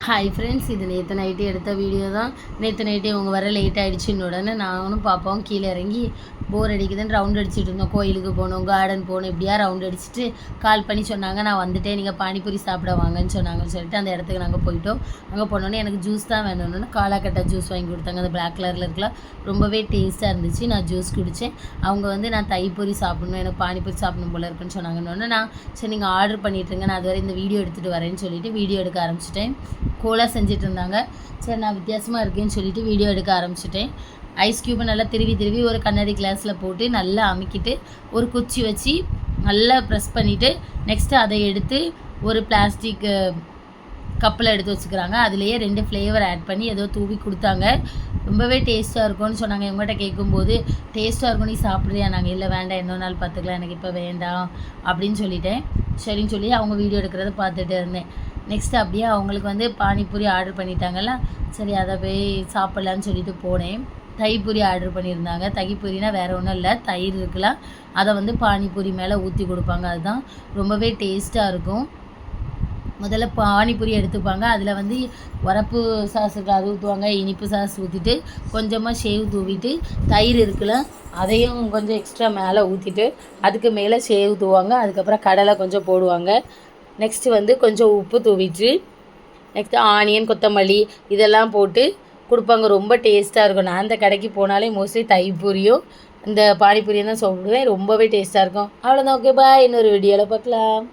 Hi friends, இது நேற்று night எடுத்த வீடியோ தான். நேற்று நைட்டே அவங்க வர லேட் ஆகிடுச்சின்னு உடனே நானும் பாப்பாவும் கீழே இறங்கி போர் அடிக்குதுன்னு ரவுண்ட் அடிச்சுட்டு இருந்தோம். கோயிலுக்கு போகணும், கார்டன் போகணும், இப்படியா ரவுண்ட் அடிச்சுட்டு கால் பண்ணி சொன்னாங்க, நான் வந்துட்டேன், நீங்கள் பானிபூரி சாப்பிட வாங்கன்னு சொன்னாங்கன்னு சொல்லிட்டு அந்த இடத்துக்கு நாங்கள் போயிட்டோம். அங்கே போனோன்னே எனக்கு ஜூஸ் தான் வேணும்னு காலாக்கட்டை ஜூஸ் வாங்கி கொடுத்தாங்க. அந்த பிளாக் கலரில் இருக்கலாம், ரொம்பவே டேஸ்ட்டாக இருந்துச்சு. நான் ஜூஸ் குடித்தேன். அவங்க வந்து நான் தைப்பூரி சாப்பிடணும், எனக்கு பானிபூரி சாப்பிடணும் போல இருக்குன்னு சொன்னாங்கன்னு நான் சரி நீங்கள் ஆர்டர் பண்ணிட்டுருங்க, நான் அதுவரை இந்த வீடியோ எடுத்துகிட்டு வரேன்னு சொல்லிட்டு வீடியோ எடுக்க ஆரம்பிச்சிட்டேன். கோலா செஞ்சுட்டு இருந்தாங்க. சரி நான் வித்தியாசமாக இருக்கேன்னு சொல்லிட்டு வீடியோ எடுக்க ஆரம்பிச்சிட்டேன். ஐஸ் க்யூப்பை நல்லா திருவி ஒரு கண்ணாடி கிளாஸில் போட்டு நல்லா அமுக்கிட்டு ஒரு குச்சி வச்சு நல்லா ப்ரெஸ் பண்ணிவிட்டு நெக்ஸ்ட்டு அதை எடுத்து ஒரு பிளாஸ்டிக் கப்பில் எடுத்து வச்சுக்கிறாங்க. அதுலேயே 2 ஃப்ளேவர் ஆட் பண்ணி ஏதோ தூவி கொடுத்தாங்க. ரொம்பவே டேஸ்ட்டாக இருக்கும்னு சொன்னாங்க. எங்கள்கிட்ட கேட்கும்போது டேஸ்ட்டாக இருக்கும், நீ சாப்பிட்றியா? நாங்கள் இல்லை வேண்டாம், இன்னொரு நாள் பார்த்துக்கலாம், எனக்கு இப்போ வேண்டாம் அப்படின்னு சொல்லிட்டேன். சரின்னு சொல்லி அவங்க வீடியோ எடுக்கிறத பார்த்துட்டு இருந்தேன். நெக்ஸ்ட்டு அப்படியே அவங்களுக்கு வந்து பானிபூரி ஆர்டர் பண்ணிட்டாங்கல்ல, சரி அதை போய் சாப்பிட்லான்னு சொல்லிட்டு போனேன். தைப்பூரி ஆர்டர் பண்ணியிருந்தாங்க. தைப்பூரினா வேறு ஒன்றும் இல்லை, தயிர் இருக்குல்ல, அதை வந்து பானிபூரி மேலே ஊற்றி கொடுப்பாங்க. அதுதான் ரொம்பவே டேஸ்ட்டாக இருக்கும். முதல்ல பானிபூரி எடுத்துப்பாங்க, அதில் வந்து உரப்பு சாஸ் இருக்குது அது ஊற்றுவாங்க, இனிப்பு சாஸ் ஊற்றிட்டு கொஞ்சமாக ஷேவ் தூவிட்டு தயிர் இருக்குல்ல அதையும் கொஞ்சம் எக்ஸ்ட்ரா மேலே ஊற்றிட்டு அதுக்கு மேலே ஷேவ் தூவாங்க. அதுக்கப்புறம் கடலை கொஞ்சம் போடுவாங்க. நெக்ஸ்ட்டு வந்து கொஞ்சம் உப்பு தூவிட்டு நெக்ஸ்ட்டு ஆனியன், கொத்தமல்லி இதெல்லாம் போட்டு கொடுப்பாங்க. ரொம்ப டேஸ்ட்டாக இருக்கும். நான் அந்த கடைக்கு போனாலே மோஸ்ட்லி தைப்பூரியும் இந்த பானிபூரியும் தான் சாப்பிடுவேன். ரொம்பவே டேஸ்ட்டாக இருக்கும். அவ்வளோதான். ஓகே பாய், இன்னொரு வீடியோவில் பார்க்கலாம்.